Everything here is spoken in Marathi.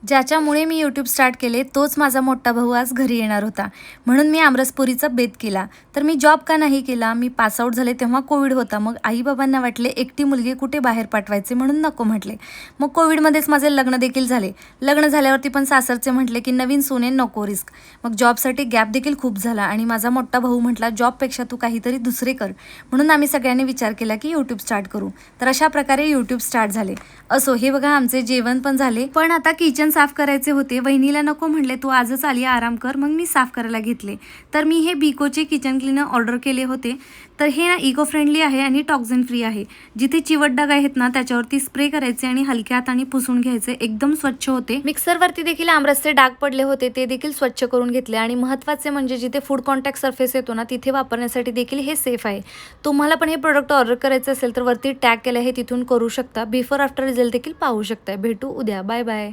ज्याच्यामुळे मी यूट्यूब स्टार्ट केले तोच माझा मोठा भाऊ आज घरी येणार होता, म्हणून मी आमरसपुरीचा बेत केला. तर मी जॉब का नाही केला, मी पासआउट झाले तेव्हा कोविड होता. मग आईबाबांना वाटले एकटी मुलगी कुठे बाहेर पाठवायचे, म्हणून नको म्हटले. मग कोविडमध्येच माझे लग्न देखील झाले. लग्न झाल्यावरती पण सासरचे म्हटले की नवीन सून नको रिस्क. मग जॉबसाठी गॅप देखील खूप झाला आणि माझा मोठा भाऊ म्हटला जॉबपेक्षा तू काहीतरी दुसरे कर. म्हणून आम्ही सगळ्यांनी विचार केला की यूट्यूब स्टार्ट करू. तर अशा प्रकारे यूट्यूब स्टार्ट झाले. असो, हे बघा आमचे जेवण पण झाले, पण आता किचन साफ करायचे होते. वहिनीला नको म्हटले, तू आजच आली आराम कर. मग मी साफ करायला घेतले. तर मी हे बिकोचे किचन क्लीनर ऑर्डर केले होते. तर हे ना इको फ्रेंडली आहे आणि टॉक्झिन फ्री आहे. जिथे चिवट डाग आहेत ना त्याच्यावरती स्प्रे करायचे आणि हलक्या हाताने पुसून घ्यायचे, एकदम स्वच्छ होते. मिक्सरवरती देखील आमरसचे डाग पडले होते, ते देखील स्वच्छ करून घेतले. आणि महत्त्वाचे म्हणजे जिथे फूड कॉन्टॅक्ट सरफेस येतो ना तिथे वापरण्यासाठी देखील हे सेफ आहे. तुम्हाला पण हे प्रोडक्ट ऑर्डर करायचं असेल तर वरती टॅग केलं आहे, तिथून करू शकता. बिफोर आफ्टर रिझल्ट देखील पाहू शकता. भेटू उद्या. Bye bye.